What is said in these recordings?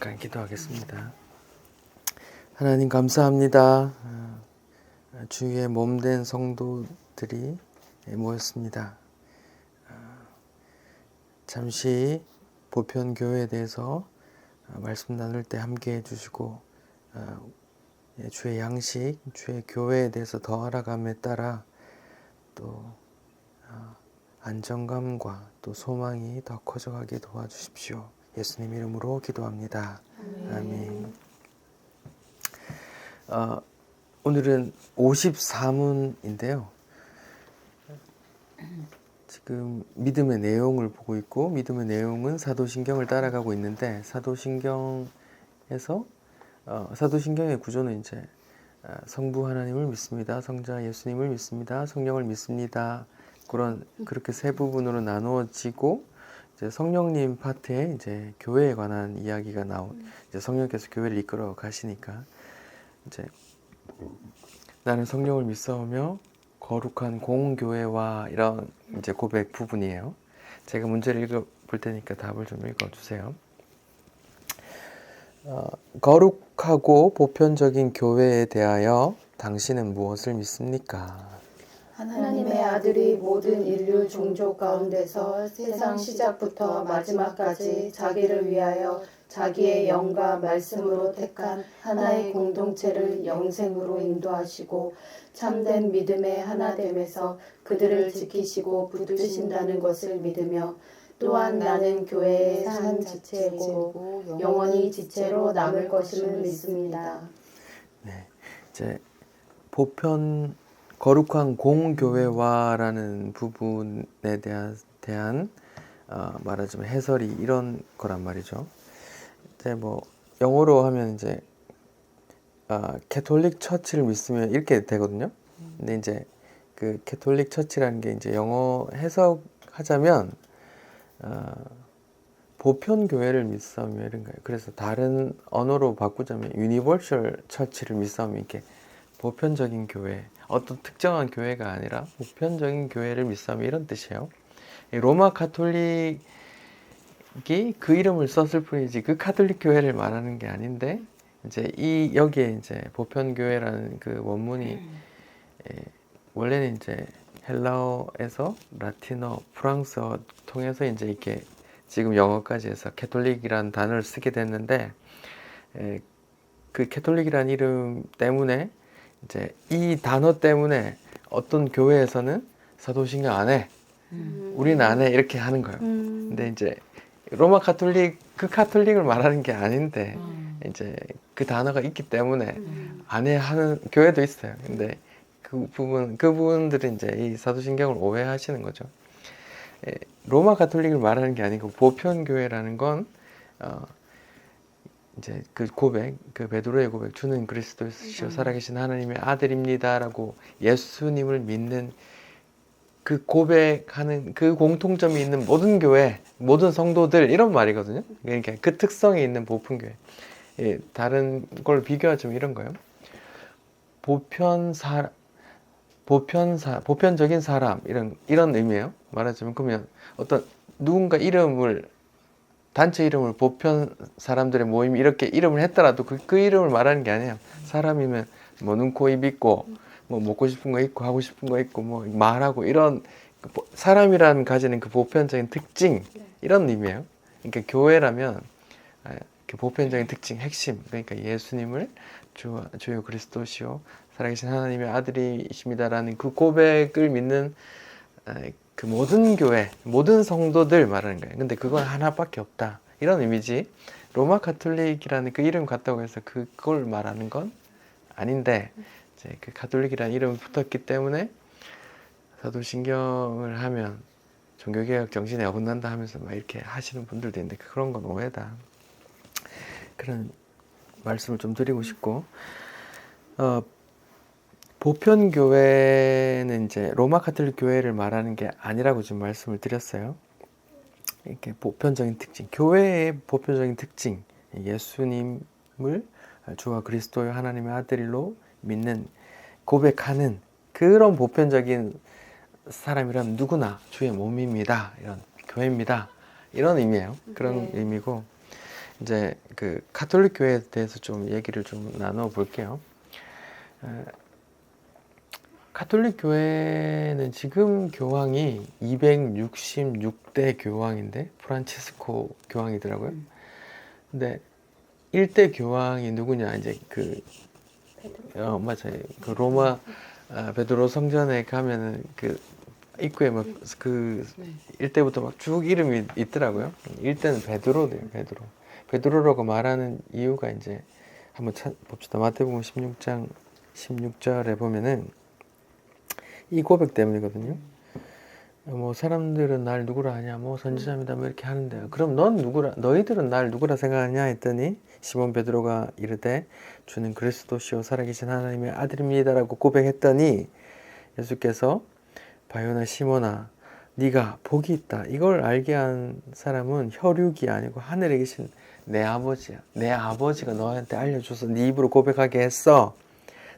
잠깐 기도하겠습니다. 하나님 감사합니다. 주의 몸된 성도들이 모였습니다. 잠시 보편교회에 대해서 말씀 나눌 때 함께 해주시고 주의 양식, 주의 교회에 대해서 더 알아감에 따라 또 안정감과 또 소망이 더 커져가게 도와주십시오. 예수님 이름으로 기도합니다. 아멘. 오늘은 54문인데요. 지금 믿음의 내용을 보고 있고, 믿음의 내용은 사도신경을 따라가고 있는데, 사도신경의 구조는 이제 성부 하나님을 믿습니다, 성자 예수님을 믿습니다, 성령을 믿습니다. 그렇게 세 부분으로 나누어지고, 이제 성령님 파트에 이제 교회에 관한 이야기가 이제 성령께서 교회를 이끌어 가시니까 이제 나는 성령을 믿사오며 거룩한 공교회와 이런 이제 고백 부분이에요. 제가 문제를 읽어볼 테니까 답을 좀 읽어주세요. 거룩하고 보편적인 교회에 대하여 당신은 무엇을 믿습니까? 하나님의 아들이 모든 인류 종족 가운데서 세상 시작부터 마지막까지 자기를 위하여 자기의 영과 말씀으로 택한 하나의 공동체를 영생으로 인도하시고 참된 믿음의 하나됨에서 그들을 지키시고 붙드신다는 것을 믿으며, 또한 나는 교회의 한 지체고 영원히 지체로 남을 것임을 믿습니다. 네, 이제 거룩한 공교회화라는 부분에 대한 말하자면 해설이 이런 거란 말이죠. 이제 뭐 영어로 하면 이제 캐톨릭 처치를 믿으면 이렇게 되거든요. 근데 이제 그 캐톨릭 처치라는 게 이제 영어 해석하자면 보편 교회를 믿사오며 이런 거예요. 그래서 다른 언어로 바꾸자면 유니버셜 처치를 믿사오며 이렇게 보편적인 교회, 어떤 특정한 교회가 아니라 보편적인 교회를 믿사오며 이런 뜻이에요. 로마 가톨릭이 그 이름을 썼을 뿐이지 그 가톨릭 교회를 말하는 게 아닌데, 이제 여기에 이제 보편교회라는 그 원문이 원래는 이제 헬라어에서 라틴어, 프랑스어 통해서 이제 이렇게 지금 영어까지 해서 캐톨릭이라는 단어를 쓰게 됐는데, 그 캐톨릭이라는 이름 때문에 이제 이 단어 때문에 어떤 교회에서는 사도신경 안 해, 우리는 안 해 이렇게 하는 거예요. 근데 이제 로마 가톨릭, 그 가톨릭을 말하는 게 아닌데 이제 그 단어가 있기 때문에 안 해 하는 교회도 있어요. 근데 그분들은 이제 이 사도신경을 오해하시는 거죠. 로마 가톨릭을 말하는 게 아니고 보편교회라는 건 이제 그 고백, 그 베드로의 고백, 주는 그리스도시요 살아계신 하나님의 아들입니다라고 예수님을 믿는 그 고백하는 그 공통점이 있는 모든 교회, 모든 성도들 이런 말이거든요. 그러니까 그 특성이 있는 보편교회. 다른 걸 비교하자면 이런 거예요. 보편적인 사람 이런 의미예요. 말하자면 그러면 어떤 누군가 단체 이름을 보편 사람들의 모임 이렇게 이름을 했더라도 그 이름을 말하는 게 아니에요. 사람이면 뭐 눈, 코, 입 있고 뭐 먹고 싶은 거 있고 하고 싶은 거 있고 뭐 말하고 이런 사람이라는 가지는 그 보편적인 특징 이런 의미예요. 그러니까 교회라면 그 보편적인 특징, 핵심, 그러니까 예수님을 주요 그리스도시요 살아계신 하나님의 아들이십니다라는 그 고백을 믿는 그 모든 교회, 모든 성도들 말하는 거예요. 근데 그건 하나밖에 없다 이런 의미지, 로마 가톨릭이라는 그 이름 같다고 해서 그걸 말하는 건 아닌데, 이제 그 가톨릭이라는 이름이 붙었기 때문에 사도신경을 하면 종교개혁 정신에 어긋난다 하면서 막 이렇게 하시는 분들도 있는데 그런 건 오해다, 그런 말씀을 좀 드리고 싶고, 보편교회는 이제 로마 가톨릭 교회를 말하는 게 아니라고 지금 말씀을 드렸어요. 이렇게 보편적인 특징, 교회의 보편적인 특징, 예수님을 주와 그리스도의 하나님의 아들로 믿는, 고백하는 그런 보편적인 사람이라면 누구나 주의 몸입니다, 이런 교회입니다, 이런 의미예요. 그런 의미고, 이제 그 가톨릭 교회에 대해서 좀 얘기를 좀 나눠 볼게요. 가톨릭 교회는 지금 교황이 266대 교황인데 프란치스코 교황이더라고요. 근데 1대 교황이 누구냐? 이제 그 맞아요. 그 로마 베드로 성전에 가면은 그 입구에 막 그 1대부터 막 쭉 이름이 있더라고요. 1대는 베드로래요. 베드로라고 말하는 이유가 이제 한번 봅시다. 마태복음 16장 16절에 보면은 이 고백 때문이거든요. 뭐 사람들은 날 누구라 하냐, 뭐 선지자입니다, 뭐 이렇게 하는데요. 그럼 넌 누구라, 너희들은 날 누구라 생각하냐 했더니 시몬 베드로가 이르되 주는 그리스도시요 살아계신 하나님의 아들입니다라고 고백했더니 예수께서 바요나 시몬아, 네가 복이 있다. 이걸 알게 한 사람은 혈육이 아니고 하늘에 계신 내 아버지야. 내 아버지가 너한테 알려줘서 네 입으로 고백하게 했어.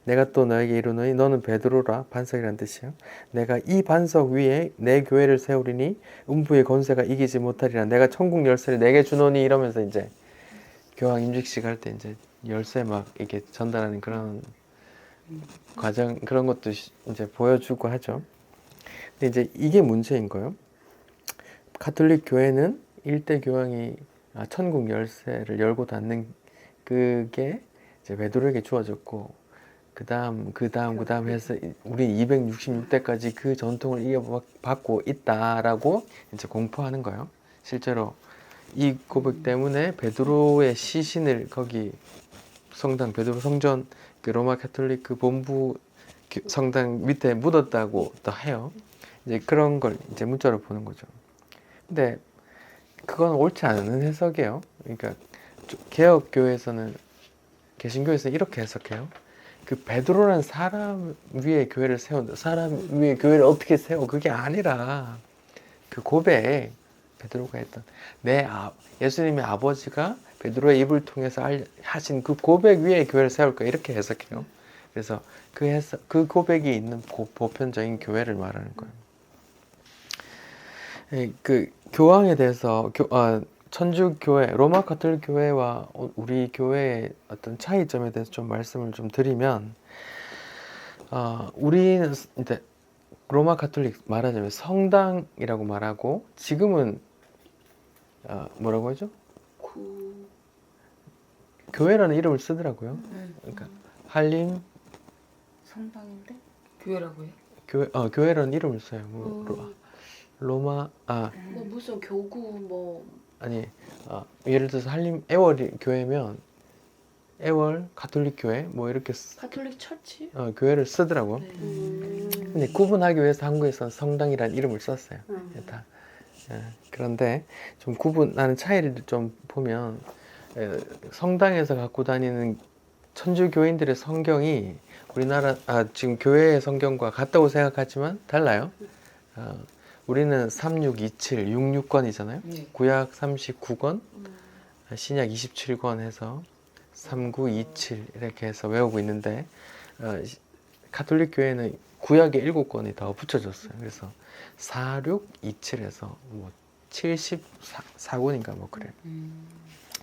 내가 또 너에게 이르노니 너는 베드로라, 반석이란 뜻이요. 내가 이 반석 위에 내 교회를 세우리니 음부의 권세가 이기지 못하리라. 내가 천국 열쇠를 내게 주노니 이러면서 이제 교황 임직식 할 때 이제 열쇠 막 이렇게 전달하는 그런 과정, 그런 것도 이제 보여주고 하죠. 근데 이제 이게 문제인 거예요. 가톨릭 교회는 일대 교황이 천국 열쇠를 열고 닫는 그게 이제 베드로에게 주어졌고, 그 다음 해서 우리 266대까지 그 전통을 이어받고 있다라고 이제 공포하는 거예요. 실제로 이 고백 때문에 베드로의 시신을 거기 성당, 베드로 성전, 그 로마 가톨릭 그 본부 성당 밑에 묻었다고 또 해요. 이제 그런 걸 이제 문자로 보는 거죠. 근데 그건 옳지 않은 해석이에요. 그러니까 개혁교회에서는, 개신교에서는 이렇게 해석해요. 그 베드로라는 사람 위에 교회를 세운다. 사람 위에 교회를 어떻게 세워? 그게 아니라 그 고백, 베드로가 했던 예수님의 아버지가 베드로의 입을 통해서 하신 그 고백 위에 교회를 세울 거야. 이렇게 해석해요. 그래서 그 고백이 있는 보편적인 교회를 말하는 거예요. 그 교황에 대해서 천주교회, 로마 가톨릭 교회와 우리 교회의 어떤 차이점에 대해서 좀 말씀을 좀 드리면, 우리는 이제 로마 가톨릭 말하자면 성당이라고 말하고, 지금은 뭐라고 하죠? 교회라는 이름을 쓰더라고요. 그러니까 한림 성당인데 교회라고 해? 교회라는 이름을 써요. 로마 뭐 무슨 교구 뭐 아니 예를 들어서 한림 애월 교회면 애월 가톨릭 교회 뭐 이렇게 가톨릭 처치? 교회를 쓰더라고. 네. 근데 구분하기 위해서 한국에서는 성당이라는 이름을 썼어요. 다. 그런데 좀 구분하는 차이를 좀 보면, 성당에서 갖고 다니는 천주교인들의 성경이 우리나라 지금 교회의 성경과 같다고 생각하지만 달라요. 우리는 3627, 66권이잖아요. 네. 구약 39권, 신약 27권 해서 3927 이렇게 해서 외우고 있는데, 가톨릭 교회는 구약에 7권이 더 붙여졌어요. 그래서 4627에서 뭐 74권인가 뭐 그래요.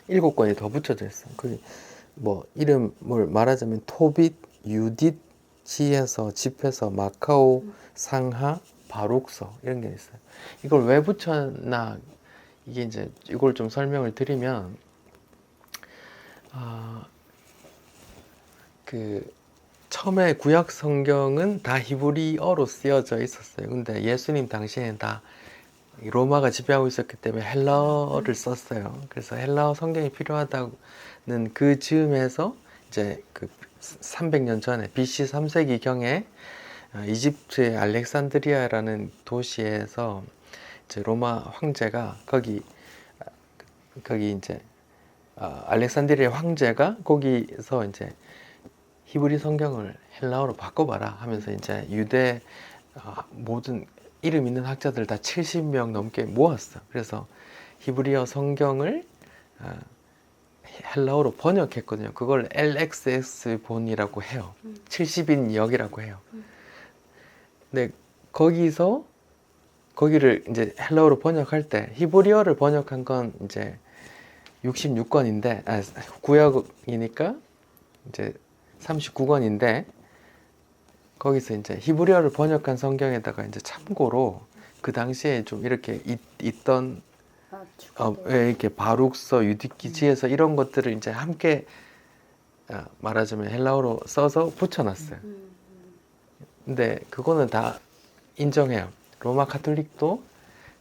7권이 더 붙여져 있어요. 그 뭐 이름을 말하자면 토빗, 유딧, 지에서 집에서 마카오, 상하, 바룩서 이런 게 있어요. 이걸 왜 붙였나, 이게 이제 이걸 좀 설명을 드리면, 그 처음에 구약 성경은 다 히브리어로 쓰여져 있었어요. 근데 예수님 당시에는 다 로마가 지배하고 있었기 때문에 헬라어를 썼어요. 그래서 헬라어 성경이 필요하다는 그 즈음에서 이제 그 300년 전에 BC 3세기 경에 이집트의 알렉산드리아라는 도시에서 이제 로마 황제가 거기 이제 알렉산드리아 황제가 거기서 이제 히브리 성경을 헬라어로 바꿔봐라 하면서 이제 유대 모든 이름 있는 학자들 다 70명 넘게 모았어. 그래서 히브리어 성경을 헬라어로 번역했거든요. 그걸 LXX 본이라고 해요. 70인 역이라고 해요. 근데 거기를 이제 헬라어로 번역할 때 히브리어를 번역한 건 이제 66권인데 구약이니까 이제 39권인데 거기서 이제 히브리어를 번역한 성경에다가 이제 참고로 그 당시에 좀 이렇게 있던 이렇게 바룩서, 유디기지에서 이런 것들을 이제 함께 말하자면 헬라어로 써서 붙여놨어요. 근데 그거는 다 인정해요. 로마 카톨릭도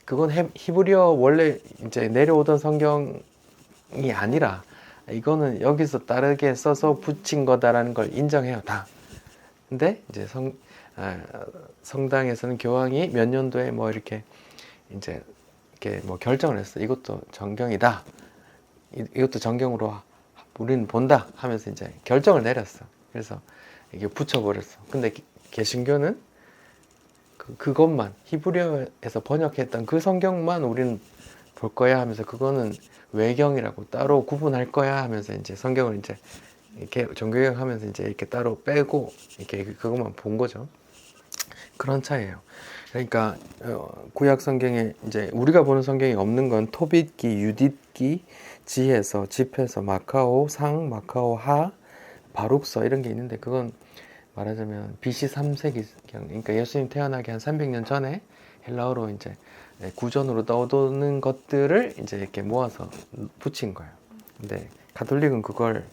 그건 히브리어 원래 이제 내려오던 성경이 아니라 이거는 여기서 다르게 써서 붙인 거다라는 걸 인정해요, 다. 근데 이제 성당에서는 교황이 몇 년도에 뭐 이렇게 이제 이렇게 뭐 결정을 했어. 이것도 정경이다. 이것도 정경으로 우리는 본다 하면서 이제 결정을 내렸어. 그래서 이게 붙여버렸어. 근데 개신교는 그것만 히브리어에서 번역했던 그 성경만 우리는 볼 거야 하면서 그거는 외경이라고 따로 구분할 거야 하면서 이제 성경을 이제 이렇게 종교개혁하면서 이제 이렇게 따로 빼고 이렇게 그것만 본 거죠. 그런 차이예요. 그러니까 구약 성경에 이제 우리가 보는 성경이 없는 건 토빗기, 유딧기, 지혜서, 집회서, 마카오, 상, 마카오, 하, 바룩서 이런 게 있는데 그건 말하자면 BC 3세기경, 그러니까 예수님 태어나기 한 300년 전에 헬라어로 이제 구전으로 떠도는 것들을 이제 이렇게 모아서 붙인 거예요. 근데 가톨릭은 그걸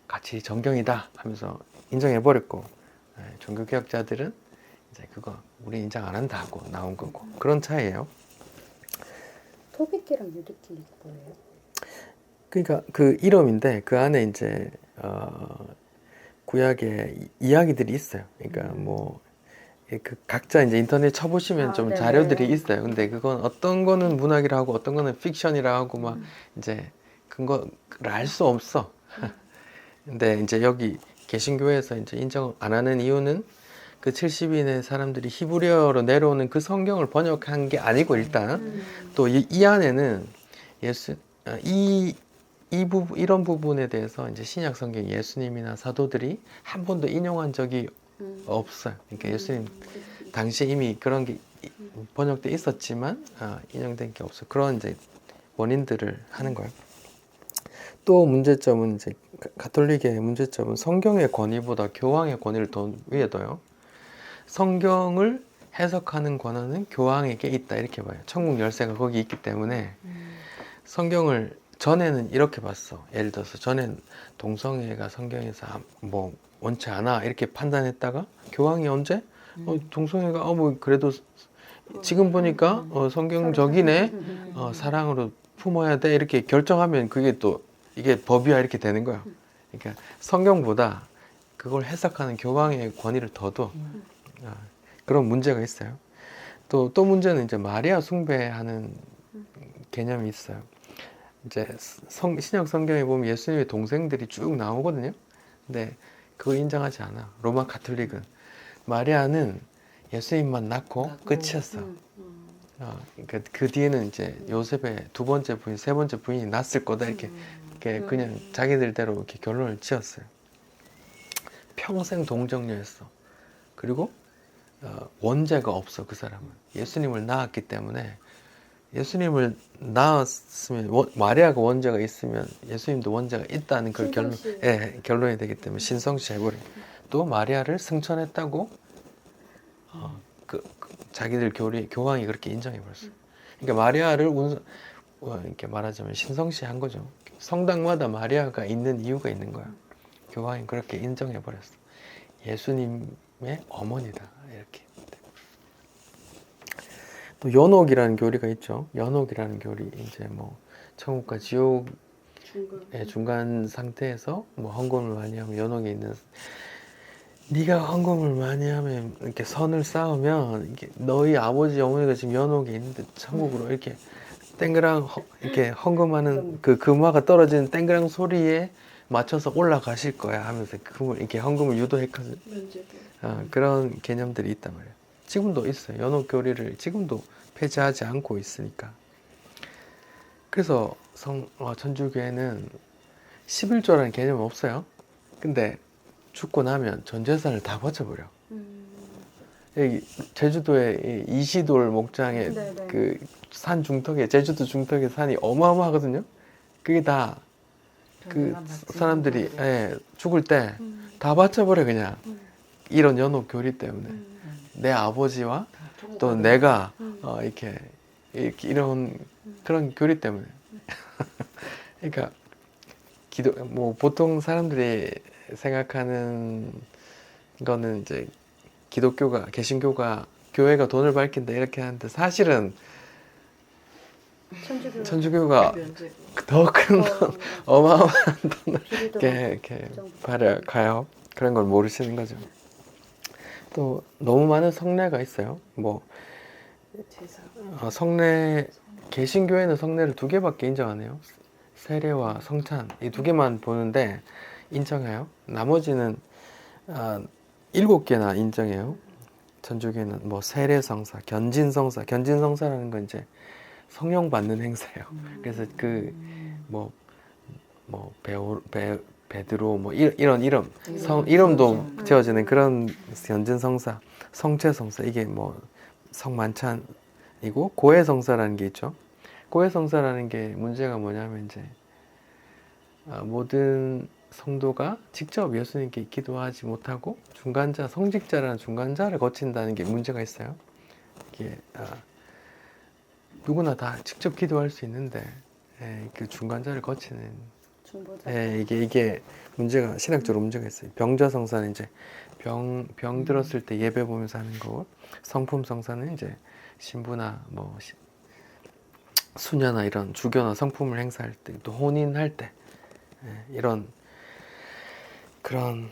같이 정경이다 하면서 인정해버렸고 종교개혁자들은 이제 그거 우리 인정 안 한다 하고 나온 거고 그런 차이예요. 토비끼랑 유드끼 뭐예요? 그러니까 그 이름인데 그 안에 이제 구약의 이야기들이 있어요. 그러니까 뭐 그 각자 이제 인터넷 쳐보시면 좀 네네. 자료들이 있어요. 근데 그건 어떤 거는 문학이라 하고 어떤 거는 픽션이라 하고 막 이제 근거를 알 수 없어. 근데 이제 여기 개신교에서 이제 인정 안 하는 이유는 그 70인의 사람들이 히브리어로 내려오는 그 성경을 번역한 게 아니고 일단 또 이 안에는 이런 부분에 대해서 이제 신약 성경 예수님이나 사도들이 한 번도 인용한 적이 없어요. 그러니까 예수님 당시에 이미 그런 게 번역돼 있었지만 인용된 게 없어요. 그런 이제 원인들을 하는 거예요. 또 문제점은 이제 가톨릭의 문제점은 성경의 권위보다 교황의 권위를 더 위에 둬요. 성경을 해석하는 권한은 교황에게 있다 이렇게 봐요. 천국 열쇠가 거기 있기 때문에 성경을 전에는 이렇게 봤어. 예를 들어서 전엔 동성애가 성경에서 뭐 원치 않아 이렇게 판단했다가 교황이 언제 동성애가 뭐 그래도 지금 보니까 성경적이네 사랑으로 품어야 돼 이렇게 결정하면 그게 또 이게 법이야 이렇게 되는 거야. 그러니까 성경보다 그걸 해석하는 교황의 권위를 더 둬. 그런 문제가 있어요. 또 문제는 이제 마리아 숭배하는 개념이 있어요. 이제 신약 성경에 보면 예수님의 동생들이 쭉 나오거든요. 근데 그거 인정하지 않아. 로마 가톨릭은 마리아는 예수님만 낳고 끝이었어. 그러니까 그 뒤에는 이제 요셉의 두 번째 부인, 세 번째 부인이 낳았을 거다 이렇게 그냥 자기들대로 이렇게 결론을 지었어요. 평생 동정녀였어. 그리고 원죄가 없어 그 사람은. 예수님을 낳았기 때문에 예수님을 낳았으면 마리아가 원죄가 있으면 예수님도 원죄가 있다는 그 결론이 되기 때문에 신성시 해버려. 또 마리아를 승천했다고 자기들 교황이 그렇게 인정해버렸어. 그러니까 마리아를 이렇게 말하자면 신성시한 거죠. 성당마다 마리아가 있는 이유가 있는 거야. 교황이 그렇게 인정해버렸어. 예수님의 어머니다 이렇게. 또 연옥이라는 교리가 있죠. 연옥이라는 교리 이제 뭐 천국과 지옥의 중간 상태에서 뭐 헌금을 많이 하면 연옥에 있는 네가 헌금을 많이 하면 이렇게 선을 쌓으면 이게 너희 아버지 어머니가 지금 연옥에 있는데 천국으로 이렇게 땡그랑 이렇게 헌금하는 그 금화가 떨어지는 땡그랑 소리에 맞춰서 올라가실 거야 하면서 이렇게 헌금을 유도했거든. 그런 개념들이 있단 말이에요. 지금도 있어요. 연옥 교리를 지금도 폐지하지 않고 있으니까. 그래서 천주교회는 11조라는 개념은 없어요. 근데 죽고 나면 전 재산을 다 바쳐버려. 여기 제주도의 이 이시돌 목장에 네네. 그 산 중턱에 제주도 중턱에 산이 어마어마하거든요. 그게 다 그 사람들이 죽을 때 다 바쳐버려 그냥 이런 연옥 교리 때문에 내 아버지와 또 내가 이렇게 이런 그런 교리 때문에 그러니까 기도 뭐 보통 사람들이 생각하는 거는 이제 기독교가 개신교가 교회가 돈을 밝힌다 이렇게 하는데 사실은 천주교가 더 큰 어마어마한 돈을 이렇게 가요. 그런 걸 모르시는 거죠. 또 너무 많은 성례가 있어요. 뭐 성례 개신교회는 성례를 2개밖에 인정 안 해요. 세례와 성찬 이 2개만 보는데 인정해요. 나머지는 7개나 인정해요. 천주교는 뭐 세례성사, 견진성사라는 건 이제 성령 받는 행사예요. 그래서 그 베드로 뭐 이런 이름 이름도 지어지는 그런 견진성사, 성체성사 이게 뭐 성만찬이고 고해성사라는 게 있죠. 고해성사라는 게 문제가 뭐냐면 이제 모든 성도가 직접 예수님께 기도하지 못하고 중간자, 성직자라는 중간자를 거친다는 게 문제가 있어요. 이게 누구나 다 직접 기도할 수 있는데 그 중간자를 거치는 이게 문제가 신학적으로 문제가 있어요. 병자성사는 이제 병 들었을 때 예배 보면서 하는 거고 성품성사는 이제 신부나 뭐 수녀나 이런 주교나 성품을 행사할 때 또 혼인할 때 이런 그런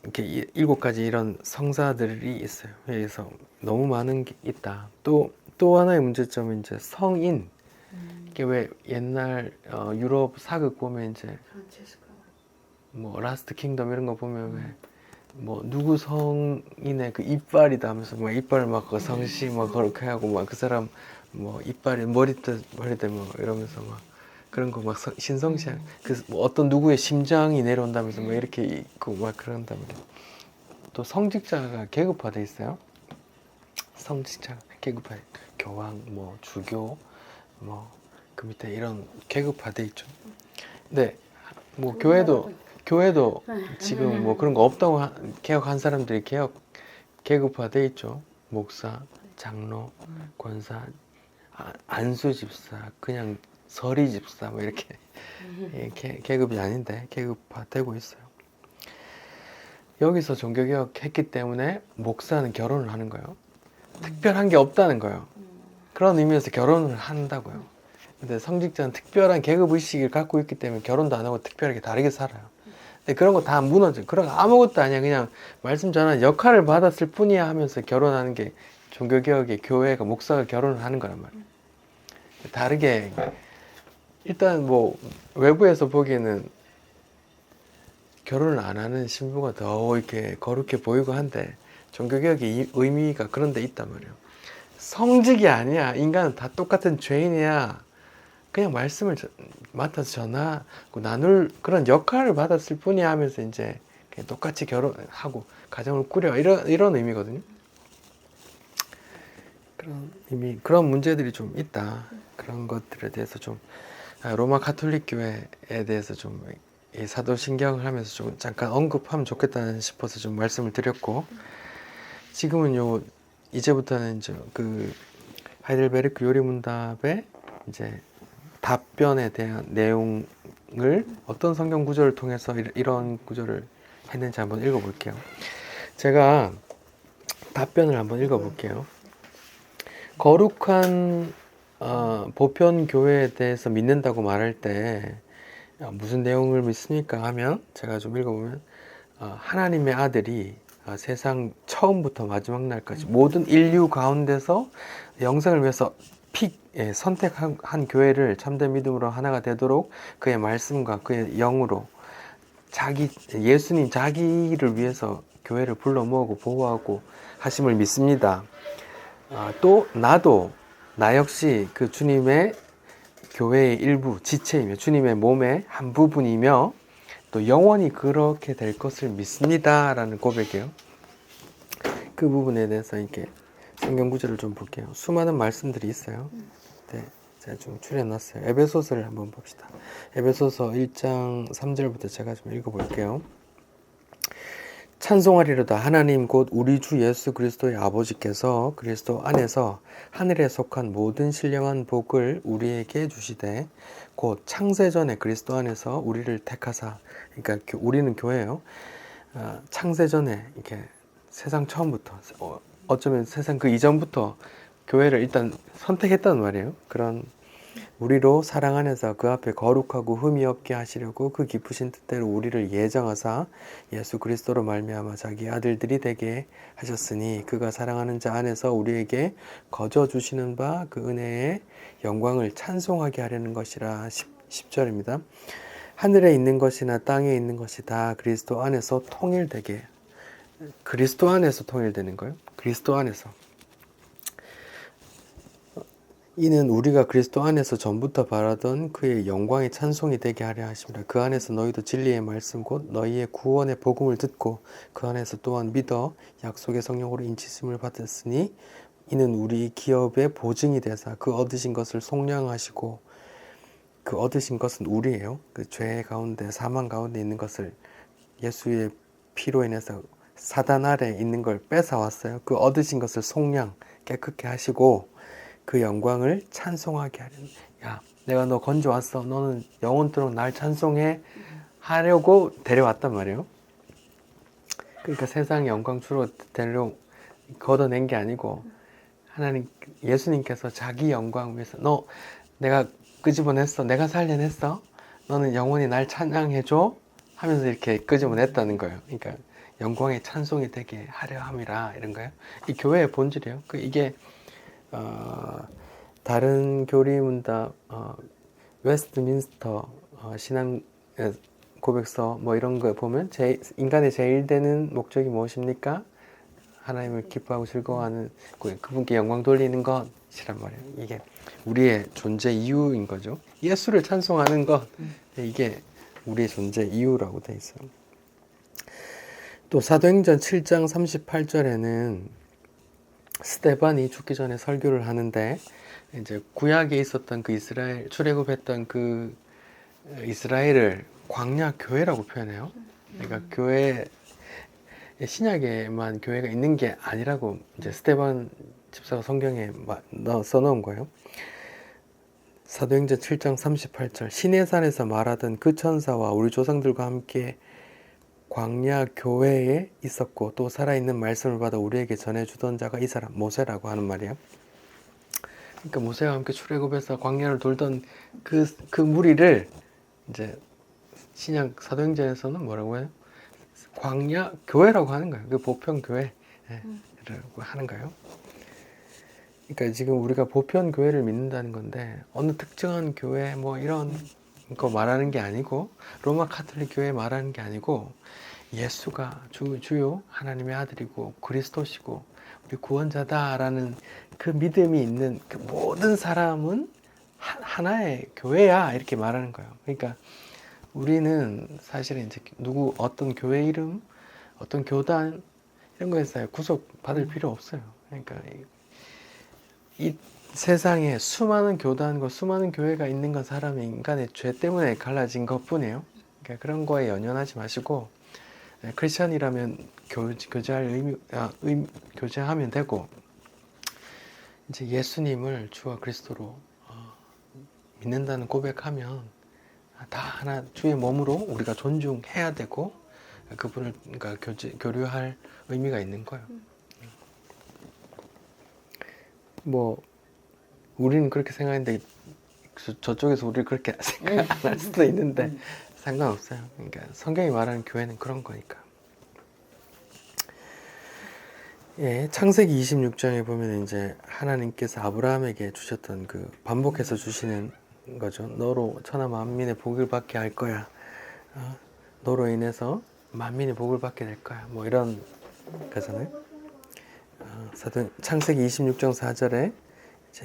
이렇게 7가지 이런 성사들이 있어요. 그래서 너무 많은 게 있다. 또 하나의 문제점은 이제 성인. 이게 왜 옛날 유럽 사극 보면 이제 뭐 라스트 킹덤 이런 거 보면 왜 뭐 누구 성인의 그 이빨이다 하면서 막 이빨 막 그 성시 막 그렇게 하고 막 그 사람 뭐 이빨이 머리대 뭐 이러면서 막 그런 거 막 신성시한 그뭐 어떤 누구의 심장이 내려온다면서 막 이렇게 있고 막 그런단 말이에요. 또 성직자가 계급화돼 있어요. 성직자가 계급화, 교황, 뭐 주교, 뭐 그 밑에 이런 계급화돼 있죠. 근데 뭐 교회도 지금 뭐 그런 거 없다고 개혁한 사람들이 계급화돼 있죠. 목사, 장로, 권사, 안수 집사, 그냥 서리 집사 뭐 이렇게 계급이 아닌데 계급화되고 있어요. 여기서 종교개혁 했기 때문에 목사는 결혼을 하는 거예요. 특별한 게 없다는 거예요. 그런 의미에서 결혼을 한다고요. 근데 성직자는 특별한 계급의식을 갖고 있기 때문에 결혼도 안 하고 특별하게 다르게 살아요. 근데 그런 거 다 무너져. 그런 거 아무것도 아니야. 그냥 말씀 전한 역할을 받았을 뿐이야 하면서 결혼하는 게 종교개혁의 교회가 목사가 결혼을 하는 거란 말이에요. 다르게 일단 뭐 외부에서 보기에는 결혼을 안 하는 신부가 더 이렇게 거룩해 보이고 한데 종교개혁의 의미가 그런 데 있단 말이에요. 성직이 아니야. 인간은 다 똑같은 죄인이야. 그냥 말씀을 맡아서 전하고 나눌 그런 역할을 받았을 뿐이야 하면서 이제 그냥 똑같이 결혼하고 가정을 꾸려 이런 의미거든요. 그런 문제들이 좀 있다. 그런 것들에 대해서 좀 로마 가톨릭 교회에 대해서 좀 이 사도신경을 하면서 좀 잠깐 언급하면 좋겠다 싶어서 좀 말씀을 드렸고 지금은 이제부터는 이제 그 하이델베르크 요리문답의 이제 답변에 대한 내용을 어떤 성경 구절을 통해서 이런 구절을 했는지 한번 읽어볼게요. 제가 답변을 한번 읽어볼게요. 거룩한 보편 교회에 대해서 믿는다고 말할 때 무슨 내용을 믿습니까? 하면 제가 좀 읽어보면 하나님의 아들이 세상 처음부터 마지막 날까지 모든 인류 가운데서 영생을 위해서 선택한 교회를 참된 믿음으로 하나가 되도록 그의 말씀과 그의 영으로 예수님 자기를 위해서 교회를 불러 모으고 보호하고 하심을 믿습니다. 또 나 역시 그 주님의 교회의 일부 지체이며 주님의 몸의 한 부분이며 또 영원히 그렇게 될 것을 믿습니다 라는 고백이에요. 그 부분에 대해서 이렇게 성경 구절을 좀 볼게요. 수많은 말씀들이 있어요. 네, 제가 좀 추려놨어요. 에베소서를 한번 봅시다. 에베소서 1장 3절부터 제가 좀 읽어볼게요. 찬송하리로다 하나님 곧 우리 주 예수 그리스도의 아버지께서 그리스도 안에서 하늘에 속한 모든 신령한 복을 우리에게 주시되 곧 창세전에 그리스도 안에서 우리를 택하사, 그러니까 우리는 교회예요. 창세전에 이렇게 세상 처음부터 어쩌면 세상 그 이전부터 교회를 일단 선택했단 말이에요. 그런 우리로 사랑 안에서 그 앞에 거룩하고 흠이 없게 하시려고 그 기쁘신 뜻대로 우리를 예정하사 예수 그리스도로 말미암아 자기 아들들이 되게 하셨으니 그가 사랑하는 자 안에서 우리에게 거저 주시는 바 그 은혜의 영광을 찬송하게 하려는 것이라. 10절입니다. 하늘에 있는 것이나 땅에 있는 것이 다 그리스도 안에서 통일되게. 그리스도 안에서 통일되는 거예요. 그리스도 안에서. 이는 우리가 그리스도 안에서 전부터 바라던 그의 영광의 찬송이 되게 하려 하심이라. 그 안에서 너희도 진리의 말씀 곧 너희의 구원의 복음을 듣고 그 안에서 또한 믿어 약속의 성령으로 인치심을 받았으니 이는 우리 기업의 보증이 되사 그 얻으신 것을 속량하시고, 그 얻으신 것은 우리예요. 그 죄 가운데 사망 가운데 있는 것을 예수의 피로 인해서 사단 아래 있는 걸 뺏어왔어요. 그 얻으신 것을 속량 깨끗게 하시고 그 영광을 찬송하게 하려는. 야, 내가 너 건져왔어. 너는 영원토록 날 찬송해 하려고 데려왔단 말이에요. 그러니까 세상 영광 주로 걷어낸 게 아니고 하나님, 예수님께서 자기 영광 위해서 너 내가 끄집어냈어. 내가 살려냈어. 너는 영원히 날 찬양해줘 하면서 이렇게 끄집어냈다는 거예요. 그러니까 영광의 찬송이 되게 하려 함이라, 이런 거예요. 이 교회의 본질이에요. 이게 다른 교리문답 웨스트민스터 신앙 고백서 뭐 이런 거 보면 인간의 제일 되는 목적이 무엇입니까? 하나님을 기뻐하고 즐거워하는 그분께 영광 돌리는 것이란 말이에요. 이게 우리의 존재 이유인 거죠. 예수를 찬송하는 것, 이게 우리의 존재 이유라고 돼 있어요. 또 사도행전 7장 38절에는 스데반이 죽기 전에 설교를 하는데, 이제 구약에 있었던 그 이스라엘, 출애굽했던 그 이스라엘을 광야 교회라고 표현해요. 그러니까 교회, 신약에만 교회가 있는 게 아니라고 이제 스데반 집사가 성경에 써놓은 거예요. 사도행전 7장 38절 시내산에서 말하던 그 천사와 우리 조상들과 함께 광야 교회에 있었고 또 살아있는 말씀을 받아 우리에게 전해주던 자가 이 사람 모세라고 하는 말이에요. 그러니까 모세와 함께 출애굽해서 광야를 돌던 그 무리를 이제 신약 사도행전에서는 뭐라고 해요? 광야 교회라고 하는 거예요. 그 보편 교회라고 하는 거예요. 그러니까 지금 우리가 보편 교회를 믿는다는 건데 어느 특정한 교회 뭐 이런 거 말하는 게 아니고, 로마 카톨릭 교회 말하는 게 아니고, 예수가 주요 하나님의 아들이고 그리스도시고 우리 구원자다라는 그 믿음이 있는 그 모든 사람은 하나의 교회야, 이렇게 말하는 거예요. 그러니까 우리는 사실은 이제 어떤 교회 이름, 어떤 교단 이런 거에서 구속 받을 필요 없어요. 그러니까 이 세상에 수많은 교단과 수많은 교회가 있는 건 사람의 인간의 죄 때문에 갈라진 것뿐이에요. 그러니까 그런 거에 연연하지 마시고, 크리스천이라면 교제하면 되고, 이제 예수님을 주와 그리스도로 믿는다는 고백하면 다 하나 주의 몸으로 우리가 존중해야 되고, 그분을 그러니까 교류할 의미가 있는 거예요. 뭐 우리는 그렇게 생각하는데 저쪽에서 우리를 그렇게 생각 안 할 수도 있는데 상관없어요. 그러니까 성경이 말하는 교회는 그런 거니까. 예, 창세기 26장에 보면 이제 하나님께서 아브라함에게 주셨던 그 반복해서 주시는 거죠. 너로 천하 만민의 복을 받게 할 거야. 너로 인해서 만민의 복을 받게 될 거야. 뭐 이런 거잖아요. 창세기 26장 4절에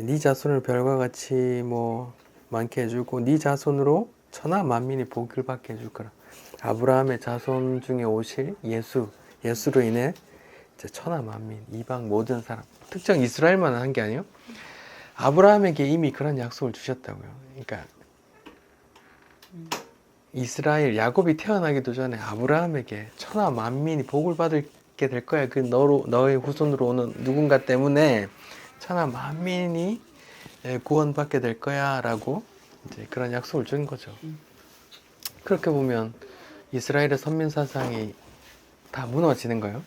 네 자손을 별과 같이 뭐 많게 해주고 네 자손으로 천하 만민이 복을 받게 해줄 거라. 아브라함의 자손 중에 오실 예수로 인해 이제 천하 만민, 이방 모든 사람, 특정 이스라엘만 한 게 아니에요. 아브라함에게 이미 그런 약속을 주셨다고요. 그러니까 이스라엘 야곱이 태어나기도 전에 아브라함에게 천하 만민이 복을 받게 될 거야. 그 너의 후손으로 오는 누군가 때문에 천하 만민이 구원받게 될 거야라고 이제 그런 약속을 준 거죠. 그렇게 보면 이스라엘의 선민 사상이 다 무너지는 거예요.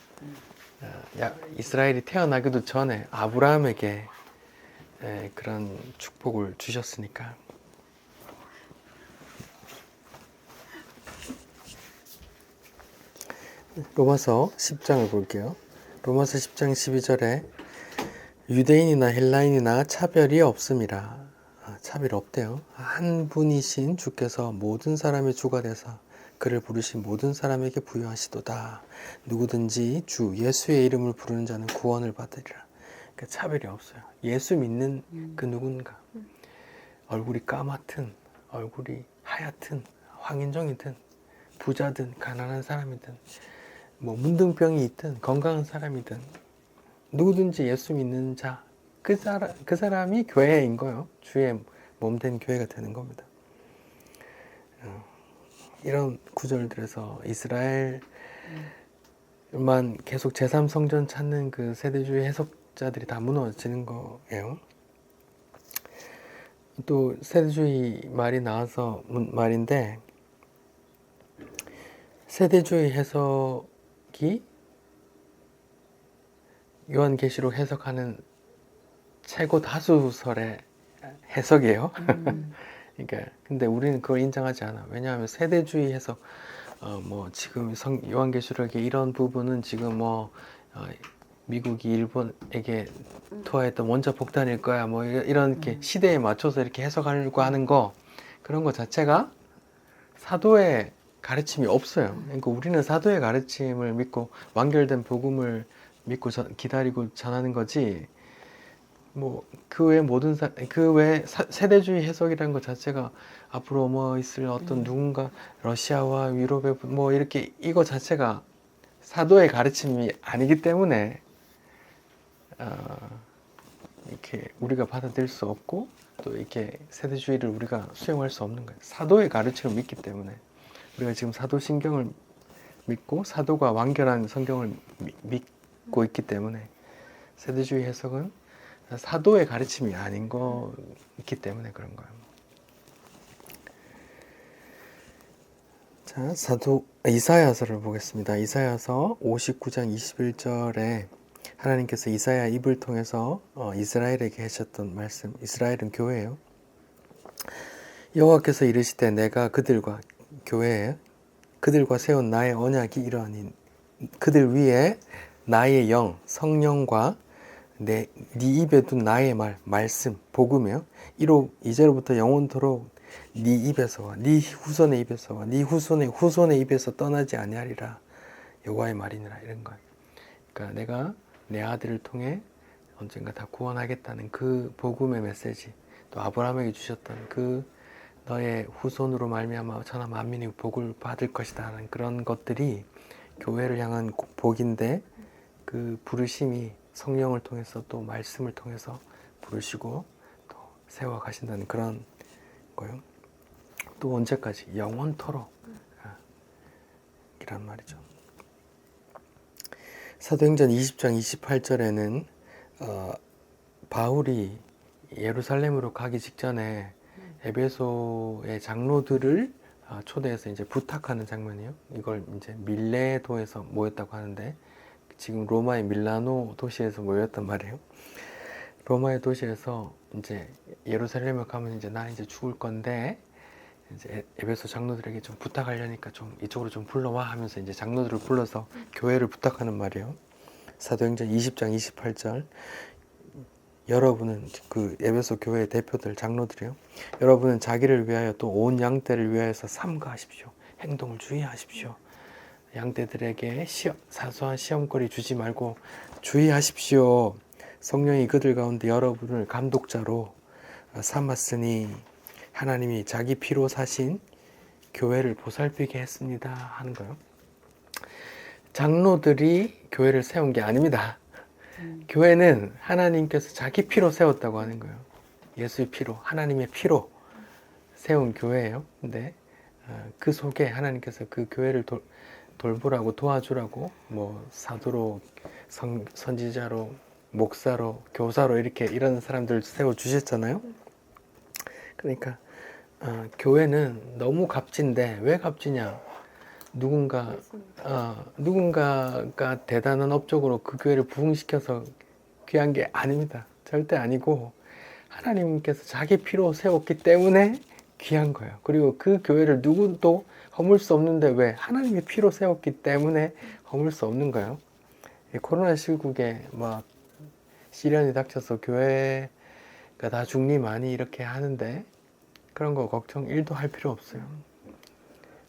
이스라엘이 태어나기도 전에 아브라함에게 그런 축복을 주셨으니까. 로마서 10장을 볼게요. 로마서 10장 12절에 유대인이나 헬라인이나 차별이 없음이라. 차별 없대요. 한 분이신 주께서 모든 사람의 주가 되사 그를 부르신 모든 사람에게 부여하시도다. 누구든지 주 예수의 이름을 부르는 자는 구원을 받으리라. 그러니까 차별이 없어요. 예수 믿는 그 누군가, 얼굴이 까맣든 얼굴이 하얗든 황인종이든 부자든 가난한 사람이든 뭐 문둥병이 있든 건강한 사람이든 누구든지 예수 믿는 자, 그 사람이 교회인 거예요. 주의 몸된 교회가 되는 겁니다. 이런 구절들에서 이스라엘만 계속 제3성전 찾는 그 세대주의 해석자들이 다 무너지는 거예요. 또 세대주의 말이 나와서 말인데, 세대주의 해석이 요한계시록 해석하는 최고 다수설의 해석이에요. 그러니까 근데 우리는 그걸 인정하지 않아. 왜냐하면 세대주의 해석, 지금 요한계시록의 이런 부분은 지금 미국이 일본에게 투하했던 원자 폭탄일 거야. 이런 이렇게 시대에 맞춰서 이렇게 해석하려고 하는 거, 그런 거 자체가 사도의 가르침이 없어요. 그러니까 우리는 사도의 가르침을 믿고 완결된 복음을 믿고 기다리고 전하는 거지. 그 외 모든 세대주의 해석이라는 것 자체가 앞으로 있을 어떤 누군가 러시아와 유럽의 이렇게 이거 자체가 사도의 가르침이 아니기 때문에 이렇게 우리가 받아들일 수 없고 또 이렇게 세대주의를 우리가 수용할 수 없는 거예요. 사도의 가르침을 믿기 때문에 우리가 지금 사도신경을 믿고 사도가 완결한 성경을 믿고 있기 때문에 세대주의 해석은 사도의 가르침이 아닌 거기 때문에 그런 거예요. 자, 이사야서를 보겠습니다. 이사야서 59장 21절에 하나님께서 이사야 입을 통해서 이스라엘에게 하셨던 말씀, 이스라엘은 교회예요. 여호와께서 이르시되 내가 그들과 세운 나의 언약이 이러하니 그들 위에 나의 영, 성령과 네 입에 둔 나의 말씀, 복음이요. 이제로부터 영원토록 네 입에서와 네 후손의 입에서와 네 후손의 입에서 떠나지 아니하리라. 여호와의 말이니라. 이런 거예요. 그러니까 내가 내 아들을 통해 언젠가 다 구원하겠다는 그 복음의 메시지, 또 아브라함에게 주셨던 그 너의 후손으로 말미암아 천하 만민이 복을 받을 것이다 하는 그런 것들이 교회를 향한 복인데, 그 부르심이 성령을 통해서 또 말씀을 통해서 부르시고 또 세워 가신다는 그런 거요. 또 언제까지? 영원토록 이란 말이죠. 사도행전 20장 28절에는 바울이 예루살렘으로 가기 직전에 에베소의 장로들을 초대해서 이제 부탁하는 장면이에요. 이걸 이제 밀레도에서 모였다고 하는데 지금 로마의 밀라노 도시에서 모였단 말이에요. 로마의 도시에서 이제 예루살렘에 가면 나 이제 죽을 건데 이제 에베소 장로들에게 좀 부탁하려니까 좀 이쪽으로 좀 불러와 하면서 이제 장로들을 불러서 교회를 부탁하는 말이에요. 사도행전 20장 28절. 여러분은 그 에베소 교회의 대표들 장로들이요. 여러분은 자기를 위하여 또 온 양떼를 위하여서 삼가하십시오. 행동을 주의하십시오. 양떼들에게 사소한 시험거리 주지 말고 주의하십시오. 성령이 그들 가운데 여러분을 감독자로 삼았으니 하나님이 자기 피로 사신 교회를 보살피게 했습니다 하는 거예요. 장로들이 교회를 세운 게 아닙니다. 교회는 하나님께서 자기 피로 세웠다고 하는 거예요. 예수의 피로, 하나님의 피로 세운 교회예요. 근데 그 속에 하나님께서 그 교회를 돌보라고 도와주라고 뭐 사도로, 선지자로, 목사로, 교사로 이렇게 이런 사람들 세워주셨잖아요. 그러니까 교회는 너무 값진데 왜 값지냐? 누군가가 대단한 업적으로 그 교회를 부흥시켜서 귀한 게 아닙니다. 절대 아니고 하나님께서 자기 피로 세웠기 때문에 귀한 거예요. 그리고 그 교회를 누구도 허물 수 없는데 왜? 하나님의 피로 세웠기 때문에 허물 수 없는 거예요. 코로나 시국에 막 시련이 닥쳐서 교회가 다 중리많이 이렇게 하는데 그런 거 걱정 1도 할 필요 없어요.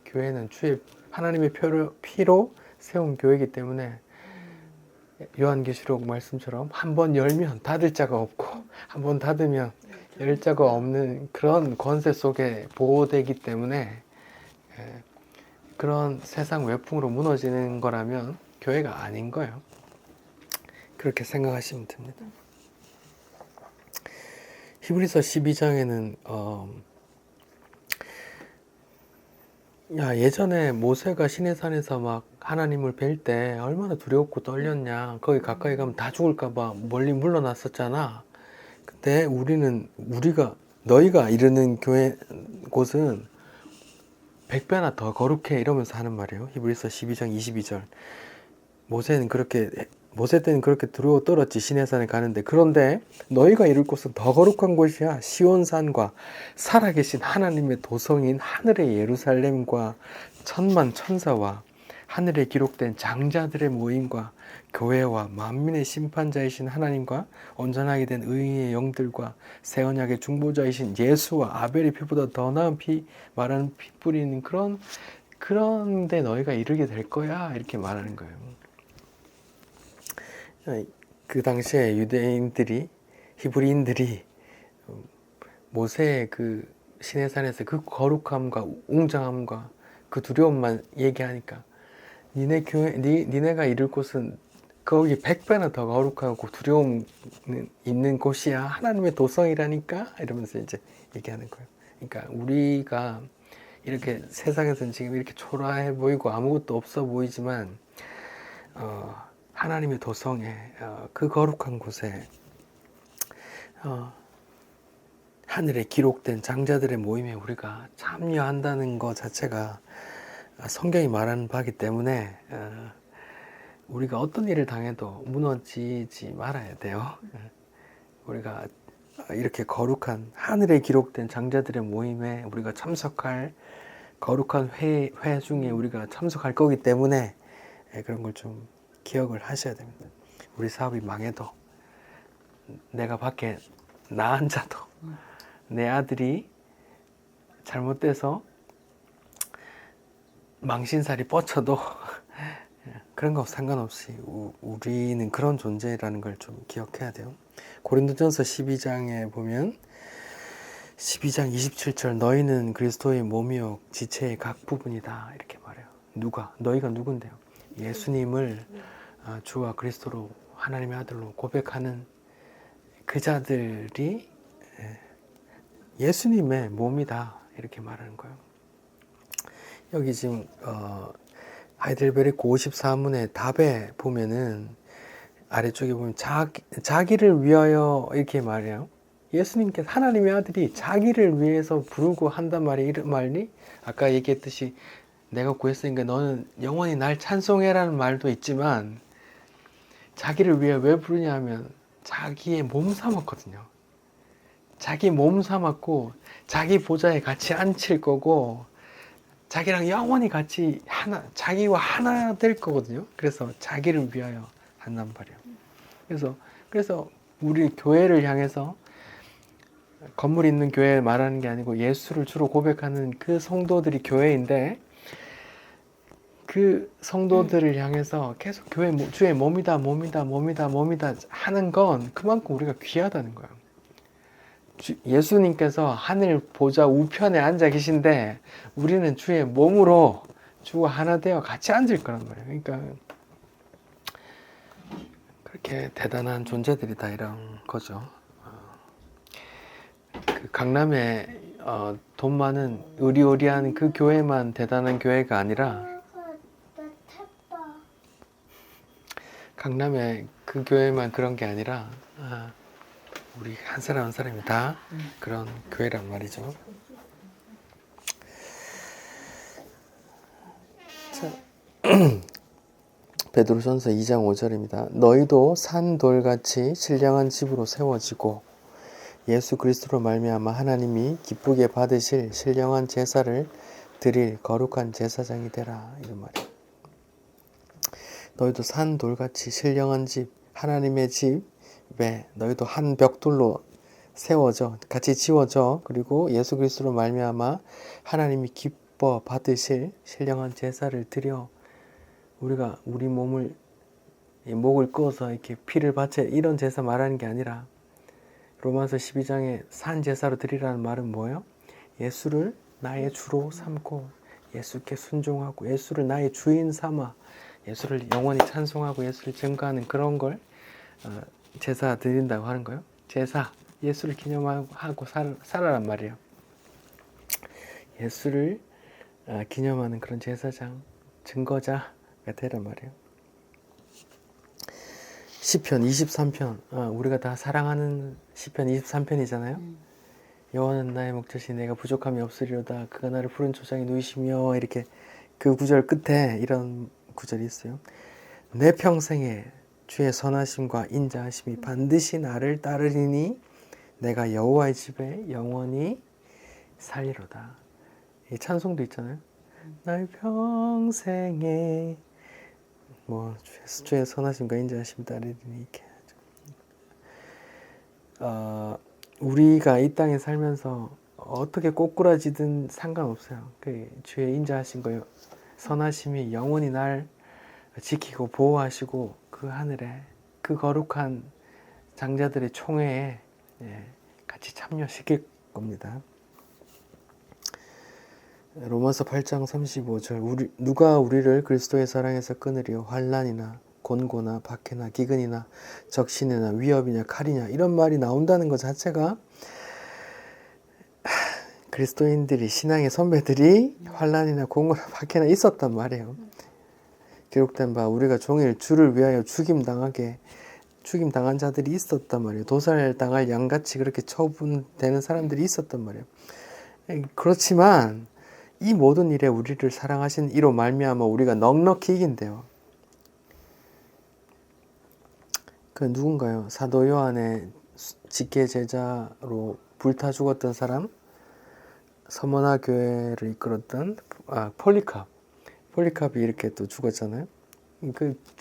교회는 주의 하나님의 피로 세운 교회이기 때문에 요한계시록 말씀처럼 한 번 열면 닫을 자가 없고 한 번 닫으면 열 자가 없는 그런 권세 속에 보호되기 때문에 그런 세상 외풍으로 무너지는 거라면 교회가 아닌 거예요. 그렇게 생각하시면 됩니다. 히브리서 12장에는 예전에 모세가 시내산에서 막 하나님을 뵐 때 얼마나 두렵고 떨렸냐. 거기 가까이 가면 다 죽을까봐 멀리 물러났었잖아. 근데 너희가 이르는 곳은 100배나 더 거룩해 이러면서 하는 말이에요. 히브리서 12장 22절. 모세 때는 그렇게 두려워 떨었지 시내산에 가는데 그런데 너희가 이룰 곳은 더 거룩한 곳이야. 시온산과 살아계신 하나님의 도성인 하늘의 예루살렘과 천만 천사와 하늘에 기록된 장자들의 모임과 교회와 만민의 심판자이신 하나님과 온전하게 된 의인의 영들과 새 언약의 중보자이신 예수와 아벨의 피보다 더 나은 피 말하는 피 뿌리는 그런데 너희가 이르게 될 거야 이렇게 말하는 거예요. 그 당시에 히브리인들이 모세의 그 시내산에서 그 거룩함과 웅장함과 그 두려움만 얘기하니까 니네가 이룰 곳은 거기 100배나 더 거룩하고 두려움 있는 곳이야. 하나님의 도성이라니까 이러면서 이제 얘기하는 거예요. 그러니까 우리가 이렇게 세상에서는 지금 이렇게 초라해 보이고 아무것도 없어 보이지만 하나님의 도성에 그 거룩한 곳에 하늘에 기록된 장자들의 모임에 우리가 참여한다는 것 자체가 성경이 말하는 바이기 때문에 우리가 어떤 일을 당해도 무너지지 말아야 돼요. 우리가 이렇게 거룩한 하늘에 기록된 장자들의 모임에 우리가 참석할 거룩한 회의 중에 우리가 참석할 거기 때문에 그런 걸 좀 기억을 하셔야 됩니다. 우리 사업이 망해도 내가 밖에 나 앉아도 내 아들이 잘못돼서 망신살이 뻗쳐도 그런 거 상관없이 우리는 그런 존재라는 걸 좀 기억해야 돼요. 고린도전서 12장에 보면 12장 27절 너희는 그리스도의 몸이요 지체의 각 부분이다 이렇게 말해요. 너희가 누군데요? 예수님을 주와 그리스도로 하나님의 아들로 고백하는 그 자들이 예수님의 몸이다 이렇게 말하는 거예요. 여기 지금 하이델베르크 54문의 답에 보면은 아래쪽에 보면 자기를 위하여 이렇게 말해요. 예수님께서 하나님의 아들이 자기를 위해서 부르고 한단 말이 이런 말이 아까 얘기했듯이 내가 구했으니까 너는 영원히 날 찬송해라는 말도 있지만 자기를 위해 왜 부르냐 하면 자기의 몸 삼았거든요. 자기 몸 삼았고 자기 보좌에 같이 앉힐 거고 자기랑 영원히 같이 자기와 하나 될 거거든요. 그래서 자기를 위하여 한단 말이에요. 그래서 우리 교회를 향해서 건물 있는 교회 말하는 게 아니고 예수를 주로 고백하는 그 성도들이 교회인데 그 성도들을 향해서 계속 주의 몸이다 하는 건 그만큼 우리가 귀하다는 거예요. 예수님께서 하늘 보좌 우편에 앉아 계신데 우리는 주의 몸으로 주와 하나 되어 같이 앉을 거란 말이에요. 그러니까 이렇게 대단한 존재들이 다 이런 거죠. 그 강남에 돈 많은 의리의리한 그 교회만 대단한 교회가 아니라 강남에 그 교회만 그런 게 아니라 우리 한 사람 한 사람이 다 그런 교회란 말이죠. 자, 베드로전서 2장 5절입니다. 너희도 산 돌같이 신령한 집으로 세워지고 예수 그리스도로 말미암아 하나님이 기쁘게 받으실 신령한 제사를 드릴 거룩한 제사장이 되라. 이런 말이에요. 너희도 산 돌같이 신령한 집, 하나님의 집에 너희도 한 벽돌로 세워져, 같이 지워져, 그리고 예수 그리스도로 말미암아 하나님이 기뻐 받으실 신령한 제사를 드려. 우리가 우리 목을 꺼서 이렇게 피를 바쳐 이런 제사 말하는 게 아니라 로마서 12장에 산 제사로 드리라는 말은 뭐예요? 예수를 나의 주로 삼고 예수께 순종하고 예수를 나의 주인 삼아 예수를 영원히 찬송하고 예수를 증거하는 그런 걸 제사 드린다고 하는 거예요. 제사, 예수를 기념하고 살아란 말이에요. 예수를 기념하는 그런 제사장, 증거자가 되란 말이에요. 시편 23편, 우리가 다 사랑하는 시편 23편이잖아요. 여호와는 나의 목자시 내가 부족함이 없으리로다. 그가 나를 푸른 초장에 누이시며 이렇게 그 구절 끝에 이런 구절이 있어요. 내 평생에 주의 선하심과 인자하심이 반드시 나를 따르리니 내가 여호와의 집에 영원히 살리로다. 이 찬송도 있잖아요. 나의 평생에 주의 선하심과 인자하심이 따르리니 이렇게 하죠. 우리가 이 땅에 살면서 어떻게 꼬꾸라지든 상관없어요. 그 주의 인자하심과 선하심이 영원히 날 지키고 보호하시고 그 하늘에 그 거룩한 장자들의 총회에 같이 참여시킬 겁니다. 로마서 8장 35절 누가 우리를 그리스도의 사랑에서 끊으리요 환난이나 곤고나 박해나 기근이나 적신이나 위협이냐 칼이냐 이런 말이 나온다는 것 자체가 그리스도인들이 신앙의 선배들이 환난이나 곤고나 박해나 있었단 말이에요. 기록된 바 우리가 종일 주를 위하여 죽임당한 자들이 있었단 말이에요. 도살당할 양같이 그렇게 처분되는 사람들이 있었단 말이에요. 그렇지만 이 모든 일에 우리를 사랑하신 이로 말미암아 우리가 넉넉히 이긴대요. 그 누군가요? 사도 요한의 직계 제자로 불타 죽었던 사람, 서머나 교회를 이끌었던 폴리캅이 이렇게 또 죽었잖아요.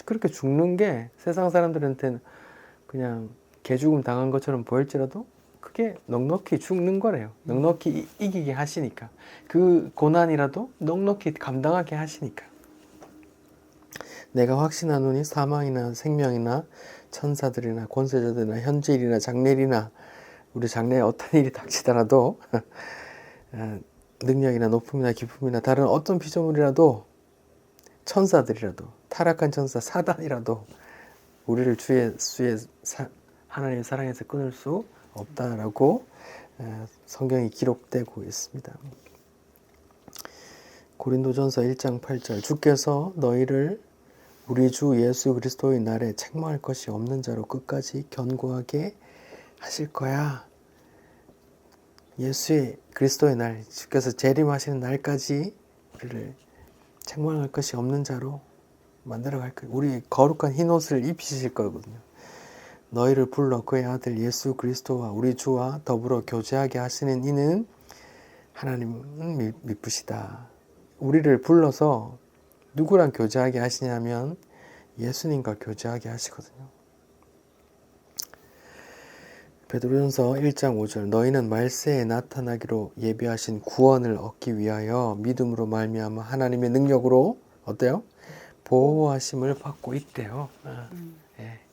그렇게 죽는 게 세상 사람들한테는 그냥 개죽음 당한 것처럼 보일지라도 그게 넉넉히 죽는 거래요. 넉넉히 이기게 하시니까. 그 고난이라도 넉넉히 감당하게 하시니까. 내가 확신하노니 사망이나 생명이나 천사들이나 권세자들이나 현재일이나 장래일이나 우리 장래에 어떤 일이 닥치더라도 능력이나 높음이나 기쁨이나 다른 어떤 피조물이라도 천사들이라도 타락한 천사 사단이라도 우리를 주의 하나님의 사랑에서 끊을 수 없다라고 성경이 기록되고 있습니다. 고린도전서 1장 8절 주께서 너희를 우리 주 예수 그리스도의 날에 책망할 것이 없는 자로 끝까지 견고하게 하실 거야. 예수의 그리스도의 날, 주께서 재림하시는 날까지 우리를 책망할 것이 없는 자로 만들어갈 거예요. 우리 거룩한 흰 옷을 입히실 거거든요. 너희를 불러 그의 아들 예수 그리스도와 우리 주와 더불어 교제하게 하시는 이는 하나님은 미쁘시다. 우리를 불러서 누구랑 교제하게 하시냐면 예수님과 교제하게 하시거든요. 베드로전서 1장 5절 너희는 말세에 나타나기로 예비하신 구원을 얻기 위하여 믿음으로 말미암아 하나님의 능력으로 어때요? 보호하심을 받고 있대요.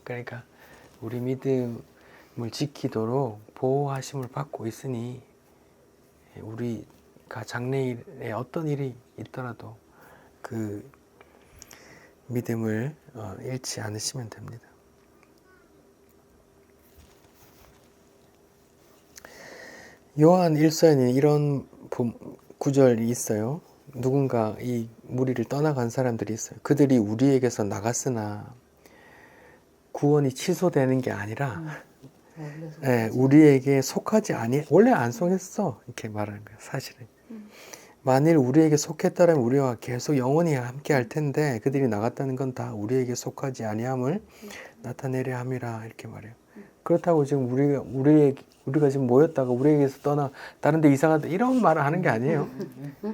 그러니까 우리 믿음을 지키도록 보호하심을 받고 있으니 우리가 장래일에 어떤 일이 있더라도 그 믿음을 잃지 않으시면 됩니다. 요한 1서에는 이런 구절이 있어요. 누군가 이 무리를 떠나간 사람들이 있어요. 그들이 우리에게서 나갔으나 구원이 취소되는 게 아니라 우리에게 속하지 아니 원래 안 속했어 이렇게 말하는 거예요. 사실은 만일 우리에게 속했더라면 우리와 계속 영원히 함께 할 텐데 그들이 나갔다는 건 다 우리에게 속하지 아니함을 나타내려 함이라 이렇게 말해요. 그렇다고 지금 우리가 지금 모였다가 우리에게서 떠나 다른 데 이상하다 이런 말을 하는 게 아니에요.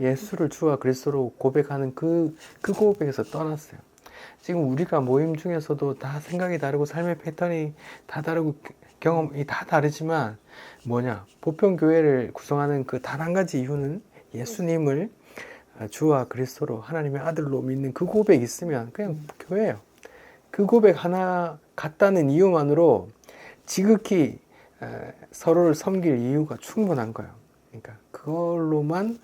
예수를 주와 그리스도로 고백하는 그 고백에서 떠났어요. 지금 우리가 모임 중에서도 다 생각이 다르고 삶의 패턴이 다 다르고 경험이 다 다르지만 보편교회를 구성하는 그 단 한 가지 이유는 예수님을 주와 그리스도로 하나님의 아들로 믿는 그 고백이 있으면 그냥 교회예요. 그 고백 하나 같다는 이유만으로 지극히 서로를 섬길 이유가 충분한 거예요. 그러니까 그걸로만으로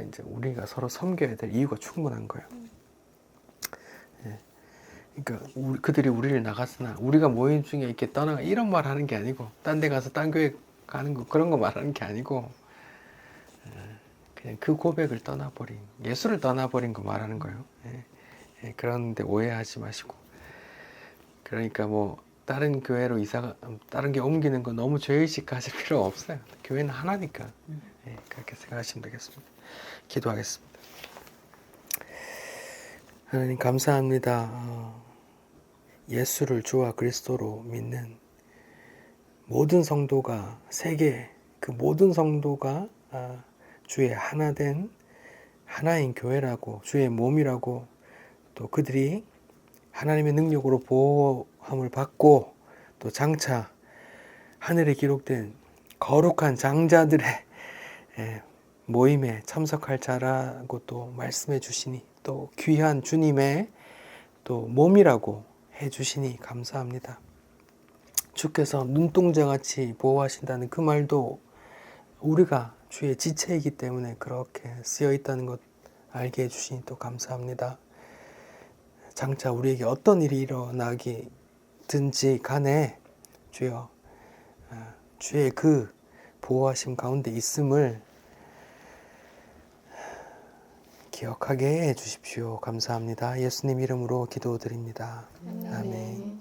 이제 우리가 서로 섬겨야 될 이유가 충분한 거예요. 그러니까 그들이 우리를 나갔으나 우리가 모임 중에 이렇게 떠나가 이런 말 하는 게 아니고 딴 데 가서 딴 교회 가는 거 그런 거 말하는 게 아니고 그냥 그 고백을 떠나버린 예수를 떠나버린 거 말하는 거예요. 그런데 오해하지 마시고 그러니까 다른 교회로 다른 게 옮기는 거 너무 죄의식 가질 필요 없어요. 교회는 하나니까 그렇게 생각하시면 되겠습니다. 기도하겠습니다. 하나님 감사합니다. 예수를 주와 그리스도로 믿는 모든 성도가 세계 그 모든 성도가 주의 하나된 하나인 교회라고 주의 몸이라고 또 그들이 하나님의 능력으로 보호함을 받고 또 장차 하늘에 기록된 거룩한 장자들의 모임에 참석할 자라고 또 말씀해 주시니 또 귀한 주님의 또 몸이라고 해 주시니 감사합니다. 주께서 눈동자같이 보호하신다는 그 말도 우리가 주의 지체이기 때문에 그렇게 쓰여 있다는 것 알게 해 주시니 또 감사합니다. 장차 우리에게 어떤 일이 일어나기든지 간에 주여 주의 그 보호하심 가운데 있음을 기억하게 해 주십시오. 감사합니다. 예수님 이름으로 기도드립니다. 아멘.